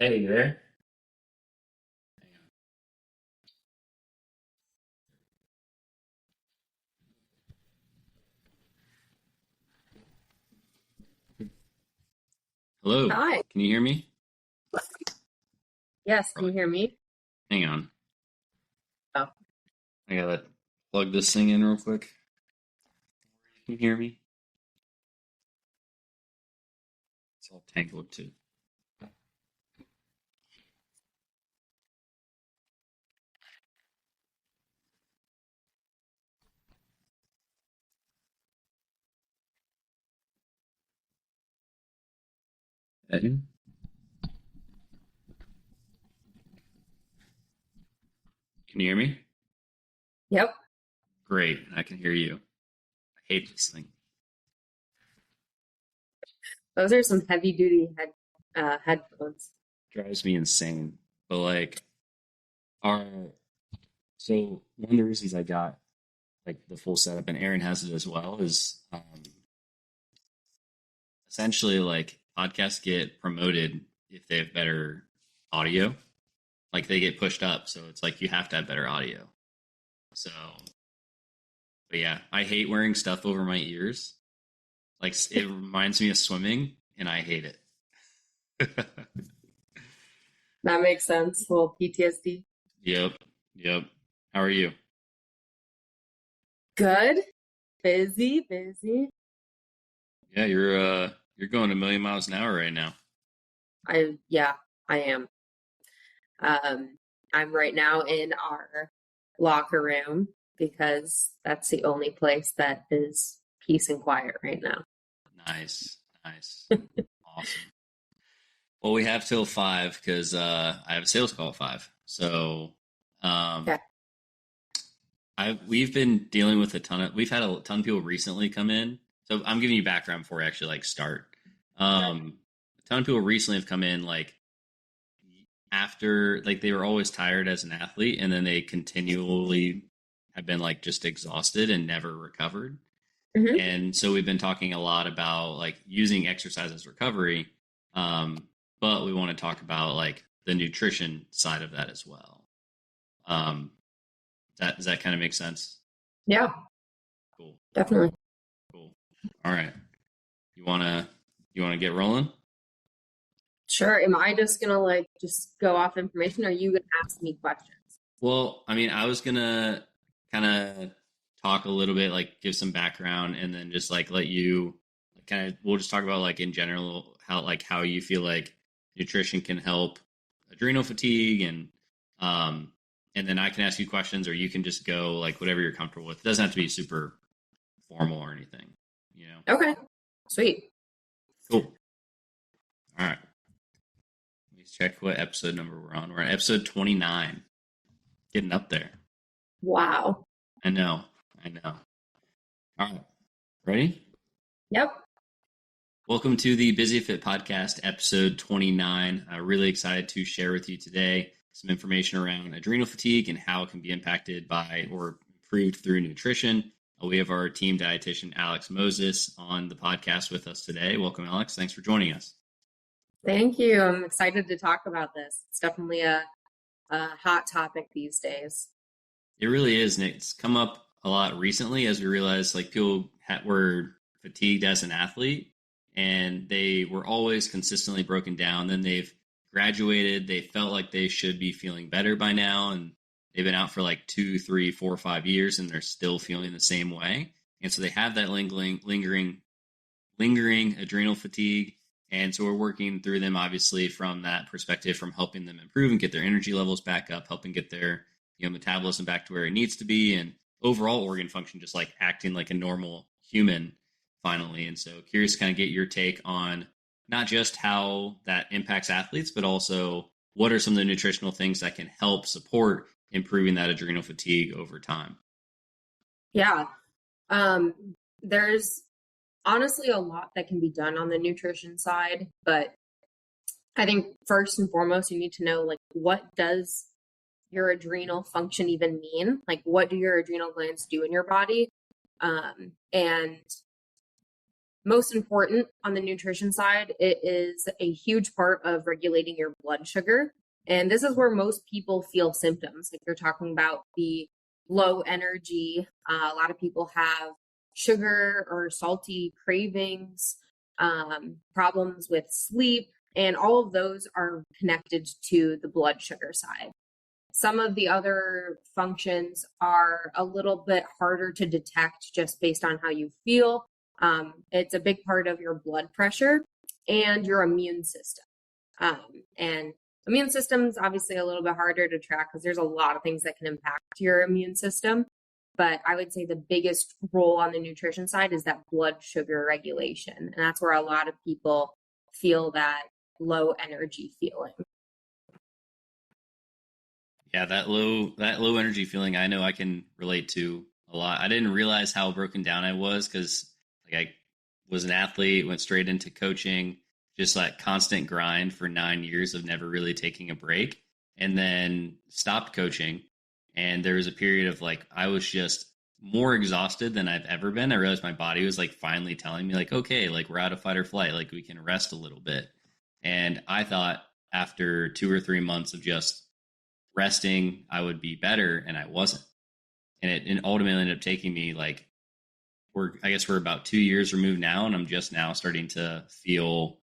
Hey, you there? Hello, Hi. can you hear me? Yes, can Probably you hear can't. me? Hang on. Oh, I gotta plug this thing in real quick. Can you hear me? It's all tangled too. Hey, can you hear me? yep. Great, I can hear you. I hate this thing. Those are some heavy duty headphones. Drives me insane. But like, our so one of the reasons I got like the full setup, and Aaron has it as well, is essentially like podcasts get promoted if they have better audio. Like they get pushed up, so it's like you have to have better audio. So, but yeah, I hate wearing stuff over my ears. Like it reminds me of swimming, and I hate it. That makes sense. A little PTSD. Yep, yep. How are you? Good. Busy, busy. Yeah, you're going a million miles an hour right now. Yeah, I am. I'm right now in our locker room because that's the only place that is peace and quiet right now. Nice, nice, awesome. Well, we have till 5 because I have a sales call at 5. So, um, Okay. we've been dealing with we've had a ton of people recently come in. So I'm giving you background before we actually like start. A ton of people recently have come in like after like they were always tired as an athlete, and then they continually have been like just exhausted and never recovered. Hmm. And so we've been talking a lot about like using exercise as recovery, but we want to talk about like the nutrition side of that as well. um, does that kind of make sense? Yeah, Cool, definitely. cool. All right, you wanna you wanna get rolling? Sure. Am I just gonna like just go off information, or are you gonna ask me questions? Well, I mean, I was gonna kind of talk a little bit, like give some background, and then just like let you kind of. We'll just talk about like in general how you feel like nutrition can help adrenal fatigue, um, and then I can ask you questions, or you can just go like whatever you're comfortable with. It doesn't have to be super formal or anything, you know. Okay. Sweet. Cool. All right. Let me check what episode number we're on. We're on episode 29. Getting up there. Wow. I know. I know. All right. Ready? Yep. Welcome to the Busy Fit Podcast, episode 29. Really excited to share with you today some information around adrenal fatigue and how it can be impacted by or improved through nutrition. We have our team dietitian, Alex Moses, on the podcast with us today. Welcome, Alex. Thanks for joining us. Thank you. I'm excited to talk about this. It's definitely a hot topic these days. It really is, and it's come up a lot recently as we realized like people were fatigued as an athlete, and they were always consistently broken down. Then they've graduated, they felt like they should be feeling better by now, and they've been out for like 2, 3, 4, 5 years, and they're still feeling the same way. And so they have that lingering adrenal fatigue. And so we're working through them, obviously, from that perspective, from helping them improve and get their energy levels back up, helping get their metabolism back to where it needs to be, and overall organ function just like acting like a normal human finally. And so curious to kind of get your take on not just how that impacts athletes, but also what are some of the nutritional things that can help support improving that adrenal fatigue over time. Yeah. Um, there's honestly a lot that can be done on the nutrition side, but I think first and foremost, you need to know like what does your adrenal function even mean? Like what do your adrenal glands do in your body? And most important on the nutrition side, it is a huge part of regulating your blood sugar. And this is where most people feel symptoms. Like you're talking about the low energy. A lot of people have sugar or salty cravings, problems with sleep, and all of those are connected to the blood sugar side. Some of the other functions are a little bit harder to detect just based on how you feel. It's a big part of your blood pressure and your immune system. And immune system is obviously a little bit harder to track because there's a lot of things that can impact your immune system. But I would say the biggest role on the nutrition side is that blood sugar regulation. And that's where a lot of people feel that low energy feeling. Yeah, that low energy feeling, I know I can relate to a lot. I didn't realize how broken down I was because like I was an athlete, went straight into coaching, just like constant grind for 9 years of never really taking a break, and then stopped coaching. And there was a period of like I was just more exhausted than I've ever been. I realized my body was like finally telling me like, okay, like we're out of fight or flight, like we can rest a little bit. And I thought after 2 or 3 months of just resting, I would be better, and I wasn't. And it ultimately ended up taking me like I guess we're about 2 years removed now, and I'm just now starting to feel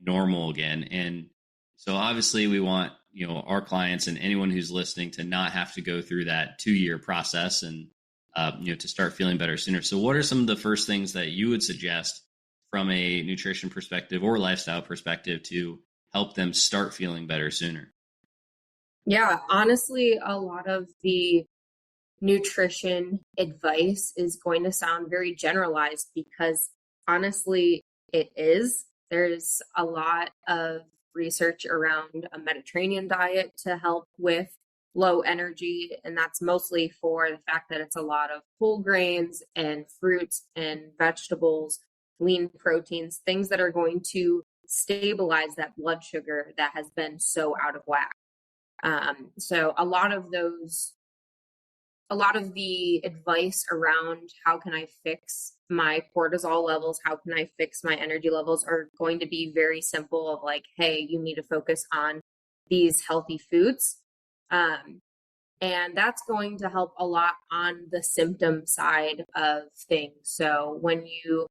normal again. And so obviously we want, our clients and anyone who's listening to not have to go through that 2 year process and, to start feeling better sooner. So what are some of the first things that you would suggest from a nutrition perspective or lifestyle perspective to help them start feeling better sooner? Yeah, honestly, a lot of the nutrition advice is going to sound very generalized because honestly, it is. There's a lot of research around a Mediterranean diet to help with low energy, and that's mostly for the fact that it's a lot of whole grains and fruits and vegetables, lean proteins, things that are going to stabilize that blood sugar that has been so out of whack. So a lot of the advice around how can I fix my cortisol levels, how can I fix my energy levels are going to be very simple of like, hey, you need to focus on these healthy foods. And that's going to help a lot on the symptom side of things. So when you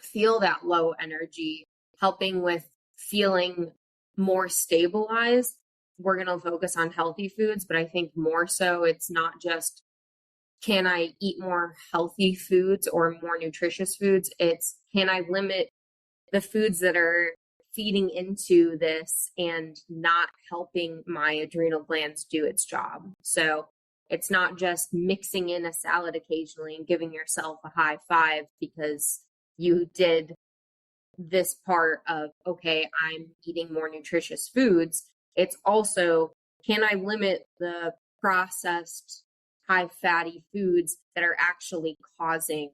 feel that low energy, helping with feeling more stabilized, we're going to focus on healthy foods. But I think more so, it's not just can I eat more healthy foods or more nutritious foods? It's can I limit the foods that are feeding into this and not helping my adrenal glands do its job. So it's not just mixing in a salad occasionally and giving yourself a high five because you did this part of, okay, I'm eating more nutritious foods. It's also, can I limit the processed high fatty foods that are actually causing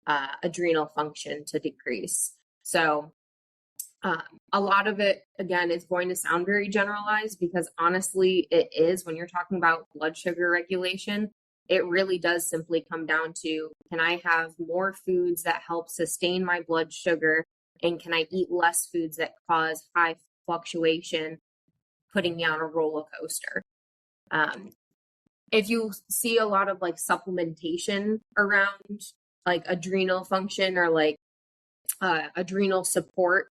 adrenal function to decrease? So a lot of it, again, is going to sound very generalized because honestly, it is when you're talking about blood sugar regulation. It really does simply come down to, can I have more foods that help sustain my blood sugar? And can I eat less foods that cause high fluctuation, putting me on a roller coaster? If you see a lot of like supplementation around like adrenal function or like adrenal support,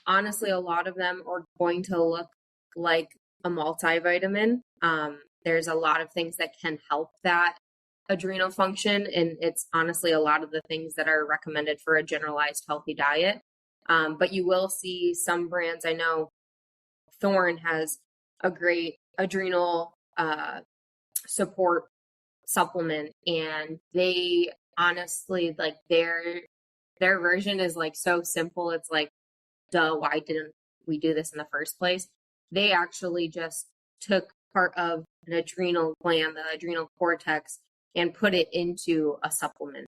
honestly, a lot of them are going to look like a multivitamin. There's a lot of things that can help that adrenal function, and it's honestly a lot of the things that are recommended for a generalized healthy diet. But you will see some brands. I know Thorne has a great adrenal support supplement, and they honestly like their version is like so simple. It's like, duh, why didn't we do this in the first place? They actually just took part of an adrenal gland, the adrenal cortex, and put it into a supplement.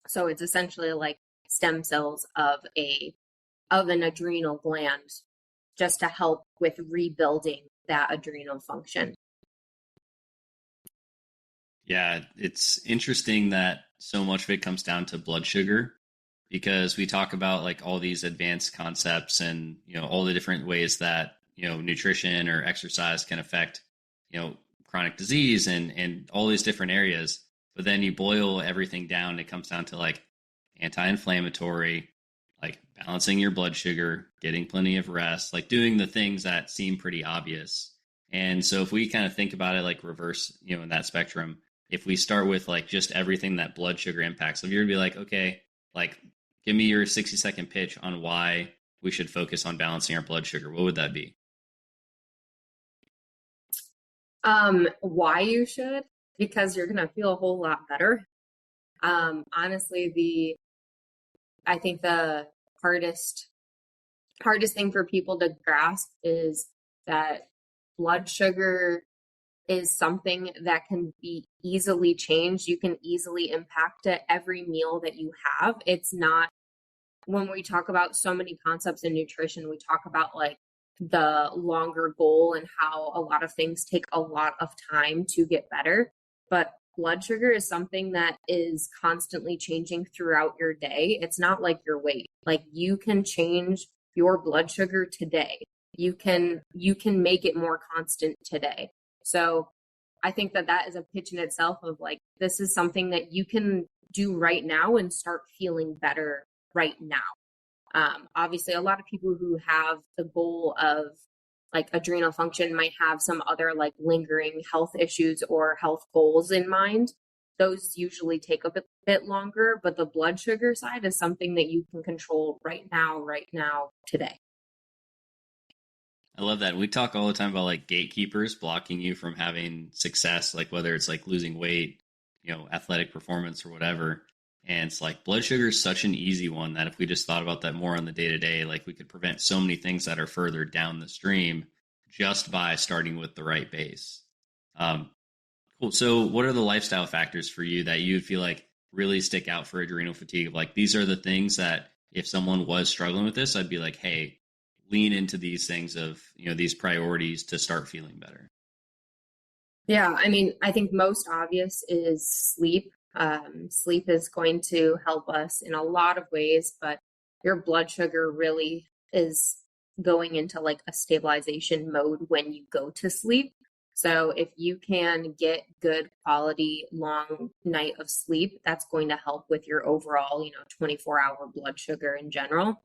So it's essentially like stem cells of an adrenal gland just to help with rebuilding that adrenal function. Yeah, it's interesting that so much of it comes down to blood sugar. because we talk about like all these advanced concepts and all the different ways that nutrition or exercise can affect chronic disease and all these different areas. But then you boil everything down, it comes down to like anti-inflammatory, like balancing your blood sugar, getting plenty of rest, like doing the things that seem pretty obvious. And so if we kind of think about it like reverse, in that spectrum, if we start with like just everything that blood sugar impacts, if you're to be like, okay, like give me your 60-second pitch on why we should focus on balancing our blood sugar, what would that be? Why you should? Because you're gonna feel a whole lot better. Honestly, I think the hardest thing for people to grasp is that blood sugar is something that can be easily changed. You can easily impact it every meal that you have. It's not, when we talk about so many concepts in nutrition, we talk about like the longer goal and how a lot of things take a lot of time to get better. But blood sugar is something that is constantly changing throughout your day. It's not like your weight. Like you can change your blood sugar today. You can make it more constant today. So I think that is a pitch in itself of like, this is something that you can do right now and start feeling better right now. Obviously, a lot of people who have the goal of like adrenal function might have some other like lingering health issues or health goals in mind. Those usually take a bit longer, but the blood sugar side is something that you can control right now, today. I love that. We talk all the time about like gatekeepers blocking you from having success, like whether it's like losing weight, athletic performance or whatever. And it's like blood sugar is such an easy one that if we just thought about that more on the day to day, like we could prevent so many things that are further down the stream just by starting with the right base. Um, cool. So, what are the lifestyle factors for you that you feel like really stick out for adrenal fatigue? Like these are the things that if someone was struggling with this, I'd be like, hey, lean into these things of these priorities to start feeling better. Yeah, I mean, I think most obvious is sleep. Sleep is going to help us in a lot of ways, but your blood sugar really is going into like a stabilization mode when you go to sleep. So if you can get good quality long night of sleep, that's going to help with your overall, 24-hour blood sugar in general.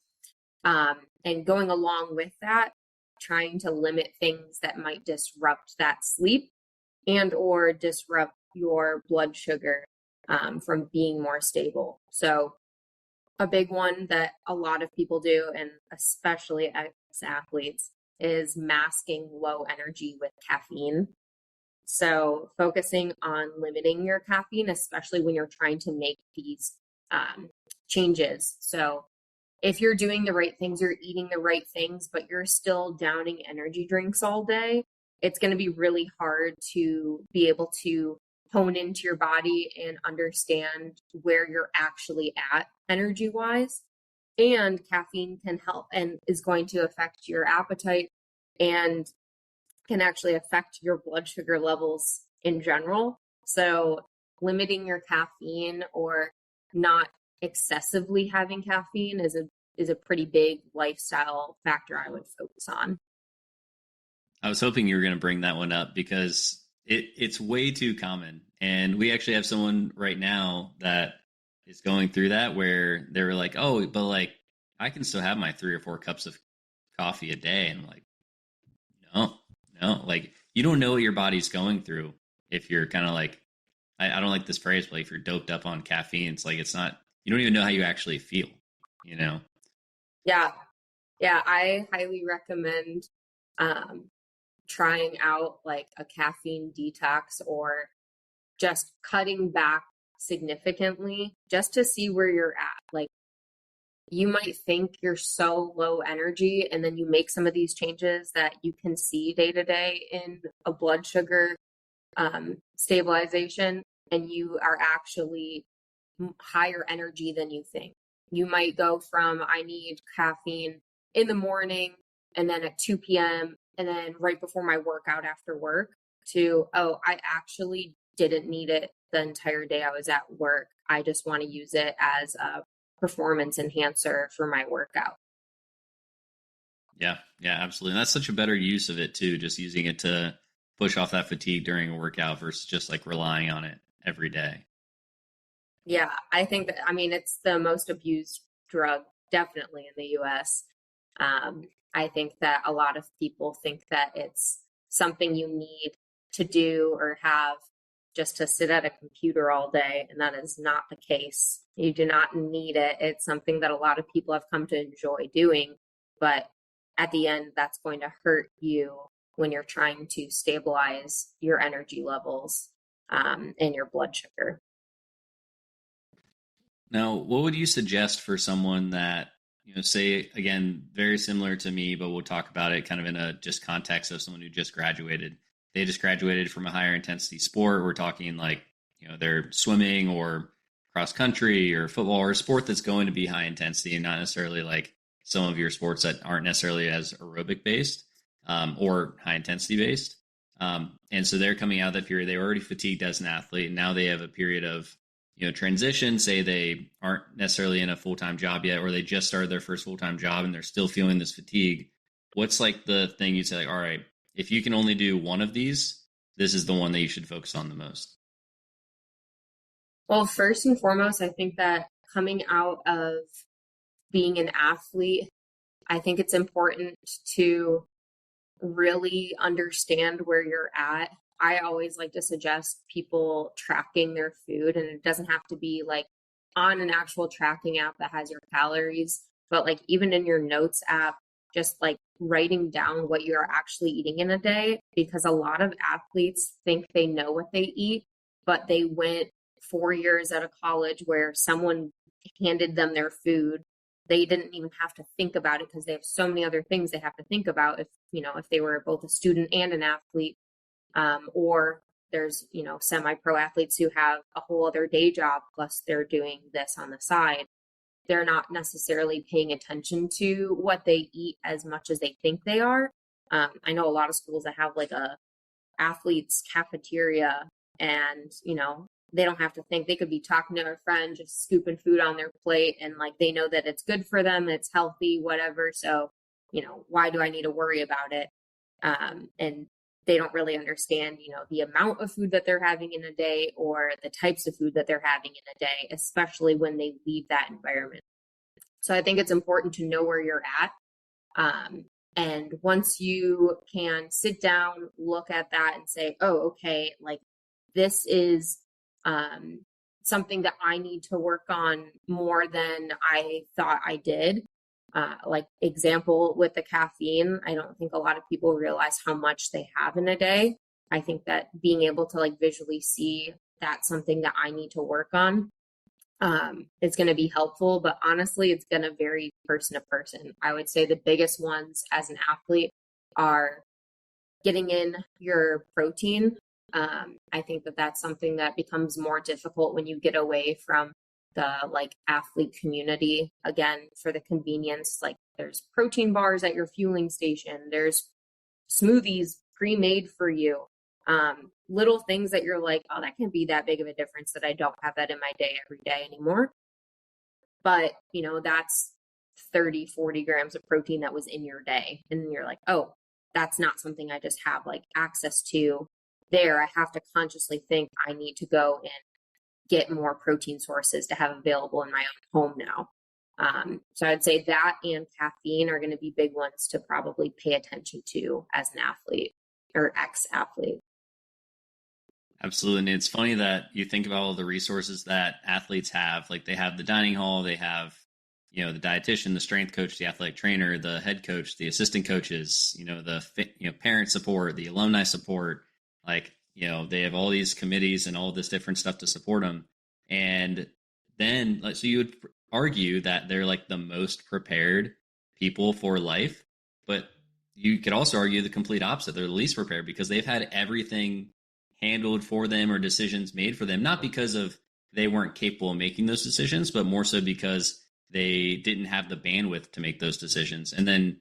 And going along with that, trying to limit things that might disrupt that sleep and or disrupt your blood sugar from being more stable. So a big one that a lot of people do, and especially ex-athletes, is masking low energy with caffeine. So focusing on limiting your caffeine, especially when you're trying to make these changes. So if you're doing the right things, you're eating the right things, but you're still downing energy drinks all day, it's going to be really hard to be able to hone into your body and understand where you're actually at energy wise. And caffeine can help and is going to affect your appetite and can actually affect your blood sugar levels in general. So limiting your caffeine or not excessively having caffeine is a pretty big lifestyle factor I would focus on. I was hoping you were going to bring that one up because it's way too common. And we actually have someone right now that is going through that where they were like, oh, but like I can still have my 3 or 4 cups of coffee a day. And I'm like, no, no, like you don't know what your body's going through if you're kind of like, I don't like this phrase, but if you're doped up on caffeine, it's like it's not, you don't even know how you actually feel, you know? Yeah. Yeah. I highly recommend um, trying out like a caffeine detox or just cutting back significantly just to see where you're at. Like you might think you're so low energy and then you make some of these changes that you can see day to day in a blood sugar stabilization, and you are actually higher energy than you think. You might go from I need caffeine in the morning and then at 2 p.m. and then right before my workout after work to, oh, I actually didn't need it the entire day I was at work. I just want to use it as a performance enhancer for my workout. Yeah, yeah, absolutely. And that's such a better use of it too, just using it to push off that fatigue during a workout versus just like relying on it every day. Yeah, I think that, I mean, it's the most abused drug, definitely in the US. I think that a lot of people think that it's something you need to do or have just to sit at a computer all day, and that is not the case. You do not need it. It's something that a lot of people have come to enjoy doing, but at the end, that's going to hurt you when you're trying to stabilize your energy levels and your blood sugar. Now, what would you suggest for someone that, say again, very similar to me, but we'll talk about it kind of in a just context of someone who just graduated. They just graduated from a higher intensity sport. We're talking like, they're swimming or cross country or football or a sport that's going to be high intensity and not necessarily like some of your sports that aren't necessarily as aerobic based or high intensity based. And so they're coming out of that period. They were already fatigued as an athlete. And now they have a period of transition. Say they aren't necessarily in a full-time job yet, or they just started their first full-time job and they're still feeling this fatigue. What's like the thing you'd say, like, all right, if you can only do one of these, this is the one that you should focus on the most? Well, first and foremost, I think that coming out of being an athlete, I think it's important to really understand where you're at. I always like to suggest people tracking their food, and it doesn't have to be like on an actual tracking app that has your calories, but like even in your notes app, just like writing down what you're actually eating in a day, because a lot of athletes think they know what they eat, but they went 4 years out of college where someone handed them their food. They didn't even have to think about it because they have so many other things they have to think about if, if they were both a student and an athlete. Or there's, semi-pro athletes who have a whole other day job, plus they're doing this on the side. They're not necessarily paying attention to what they eat as much as they think they are. I know a lot of schools that have like a athlete's cafeteria, and, they don't have to think. They could be talking to a friend, just scooping food on their plate, and like they know that it's good for them, it's healthy, whatever. So, why do I need to worry about it? And they don't really understand, the amount of food that they're having in a day or the types of food that they're having in a day, especially when they leave that environment. So I think it's important to know where you're at. And once you can sit down, look at that and say, oh, okay, like this is something that I need to work on more than I thought I did. Like example with the caffeine, I don't think a lot of people realize how much they have in a day. I think that being able to like visually see that's something that I need to work on is going to be helpful. But honestly, it's going to vary person to person. I would say the biggest ones as an athlete are getting in your protein. I think that that's something that becomes more difficult when you get away from the like athlete community. Again, for the convenience, like there's protein bars at your fueling station, there's smoothies pre-made for you, little things that you're like, oh, that can't be that big of a difference that I don't have that in my day every day anymore. But that's 30-40 grams of protein that was in your day, and you're like, oh, that's not something I just have like access to there. I have to consciously think I need to go and get more protein sources to have available in my own home now. So I'd say that and caffeine are going to be big ones to probably pay attention to as an athlete or ex-athlete. Absolutely. And it's funny that you think about all the resources that athletes have. Like they have the dining hall, they have, the dietitian, the strength coach, the athletic trainer, the head coach, the assistant coaches, the parent support, the alumni support. Like, they have all these committees and all this different stuff to support them. And then, like, so you would argue that they're like the most prepared people for life, but you could also argue the complete opposite. They're the least prepared because they've had everything handled for them or decisions made for them, not because of they weren't capable of making those decisions, but more so because they didn't have the bandwidth to make those decisions. And then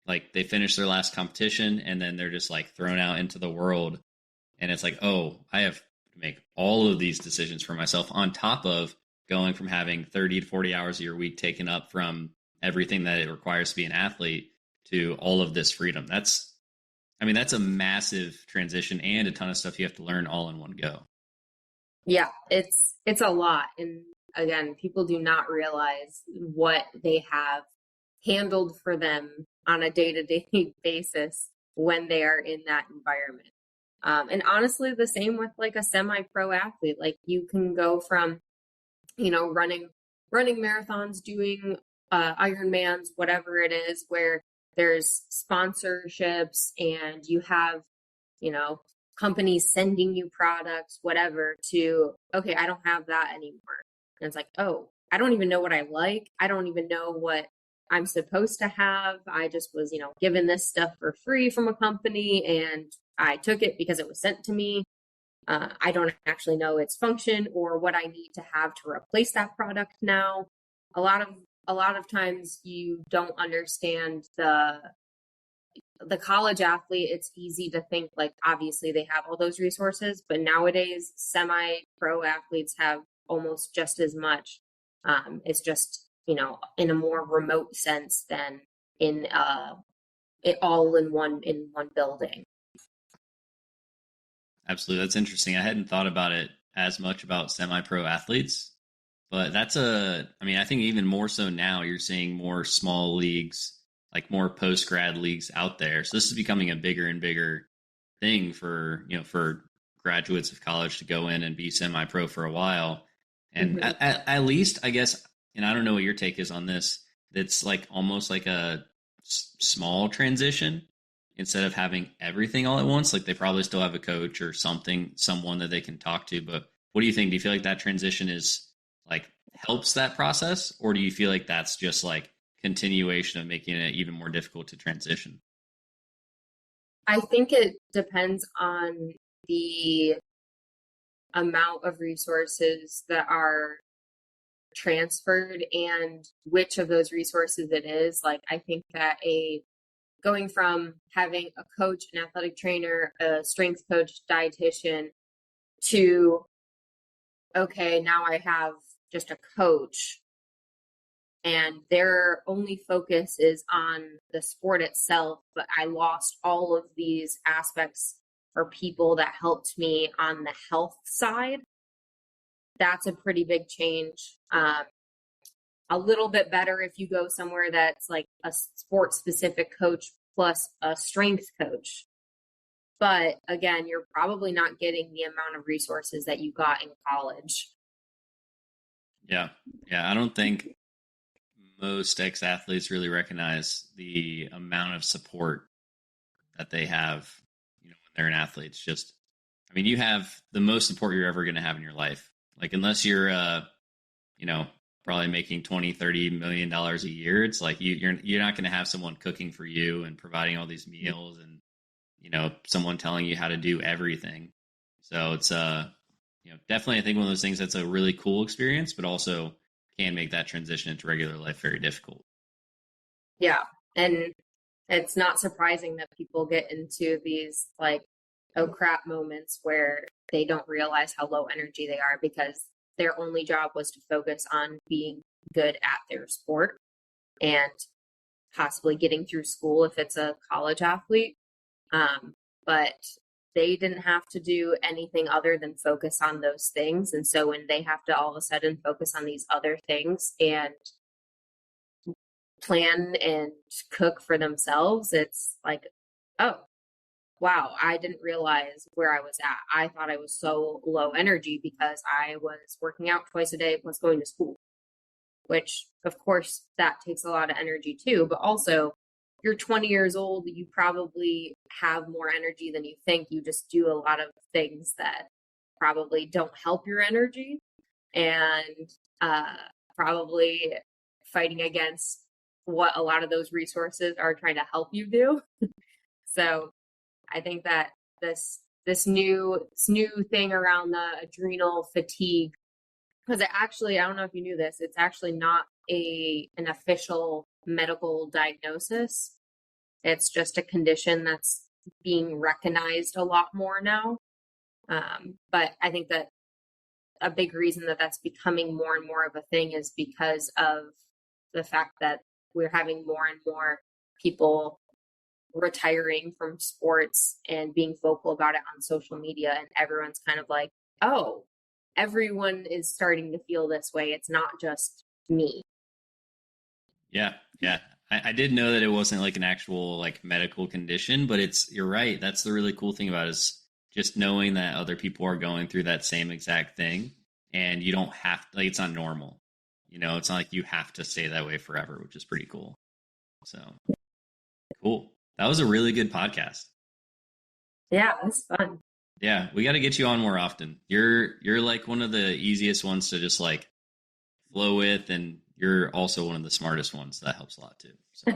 like they finish their last competition and then they're just like thrown out into the world. And it's like, oh, I have to make all of these decisions for myself on top of going from having 30 to 40 hours of your week taken up from everything that it requires to be an athlete to all of this freedom. That's a massive transition and a ton of stuff you have to learn all in one go. Yeah, it's a lot. And again, people do not realize what they have handled for them on a day-to-day basis when they are in that environment. And honestly, the same with like a semi-pro athlete. Like you can go from, running marathons, doing Ironmans, whatever it is, where there's sponsorships and you have, companies sending you products, whatever, to, okay, I don't have that anymore. And it's like, oh, I don't even know what I like. I don't even know what I'm supposed to have. I just was, given this stuff for free from a company and I took it because it was sent to me. I don't actually know its function or what I need to have to replace that product now. A lot of times you don't understand the college athlete. It's easy to think like obviously they have all those resources, but nowadays semi-pro athletes have almost just as much. It's just, in a more remote sense than in it all in one building. Absolutely. That's interesting. I hadn't thought about it as much about semi-pro athletes, but I think even more so now you're seeing more small leagues, like more post-grad leagues out there. So this is becoming a bigger and bigger thing for graduates of college to go in and be semi-pro for a while. And at least, I guess, and I don't know what your take is on this, it's like almost like a small transition instead of having everything all at once. Like they probably still have a coach or someone that they can talk to. But what do you think? Do you feel like that transition is like helps that process, or do you feel like that's just like continuation of making it even more difficult to transition? I think it depends on the amount of resources that are transferred and which of those resources it is. Like I think that going from having a coach, an athletic trainer, a strength coach, dietitian to, okay, now I have just a coach and their only focus is on the sport itself, but I lost all of these aspects or people that helped me on the health side. That's a pretty big change. A little bit better if you go somewhere that's like a sport specific coach plus a strength coach. But again, you're probably not getting the amount of resources that you got in college. Yeah. Yeah. I don't think most ex-athletes really recognize the amount of support that they have, when they're an athlete. It's just, you have the most support you're ever going to have in your life. Like, unless you're, probably making 20, $30 million a year, it's like you're not going to have someone cooking for you and providing all these meals and, someone telling you how to do everything. So it's, definitely, I think one of those things that's a really cool experience, but also can make that transition into regular life very difficult. Yeah. And it's not surprising that people get into these like, oh crap moments where they don't realize how low energy they are because their only job was to focus on being good at their sport and possibly getting through school if it's a college athlete. But they didn't have to do anything other than focus on those things. And so when they have to all of a sudden focus on these other things and plan and cook for themselves, it's like, oh, wow, I didn't realize where I was at. I thought I was so low energy because I was working out twice a day plus going to school, which of course that takes a lot of energy too. But also, you're 20 years old, you probably have more energy than you think. You just do a lot of things that probably don't help your energy and probably fighting against what a lot of those resources are trying to help you do. So I think that this new thing around the adrenal fatigue, because I don't know if you knew this, it's actually not an official medical diagnosis. It's just a condition that's being recognized a lot more now. But I think that a big reason that that's becoming more and more of a thing is because of the fact that we're having more and more people retiring from sports and being vocal about it on social media. And everyone's kind of like, oh, everyone is starting to feel this way. It's not just me. Yeah, yeah. I did know that it wasn't like an actual like medical condition, but you're right. That's the really cool thing about it is just knowing that other people are going through that same exact thing and you don't have like it's not normal. It's not like you have to stay that way forever, which is pretty cool. So cool. That was a really good podcast. Yeah, it's fun. Yeah, we got to get you on more often. You're like one of the easiest ones to just like flow with, and you're also one of the smartest ones. That helps a lot too. So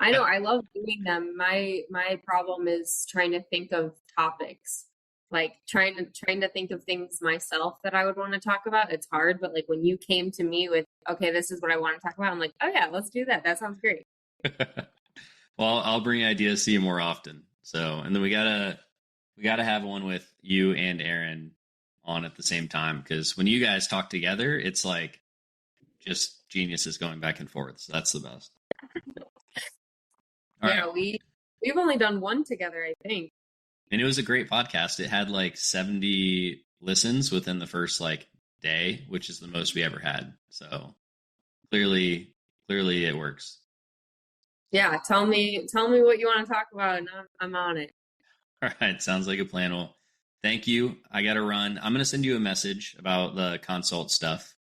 I know, yeah. I love doing them. My problem is trying to think of topics. Like trying to think of things myself that I would want to talk about. It's hard, but like when you came to me with, okay, this is what I want to talk about, I'm like, oh yeah, let's do that. That sounds great. Well, I'll bring ideas to you more often. So, and then we gotta have one with you and Aaron on at the same time because when you guys talk together, it's like just geniuses going back and forth. So that's the best. All right. Yeah, we've only done one together, I think. And it was a great podcast. It had like 70 listens within the first like day, which is the most we ever had. So clearly it works. Yeah, tell me what you want to talk about, and I'm on it. All right, sounds like a plan. Well, thank you. I got to run. I'm going to send you a message about the consult stuff,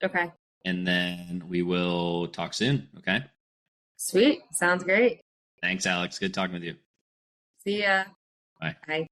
Okay. and then we will talk soon. Okay. Sweet. Sounds great. Thanks, Alex. Good talking with you. See ya. Bye. Bye.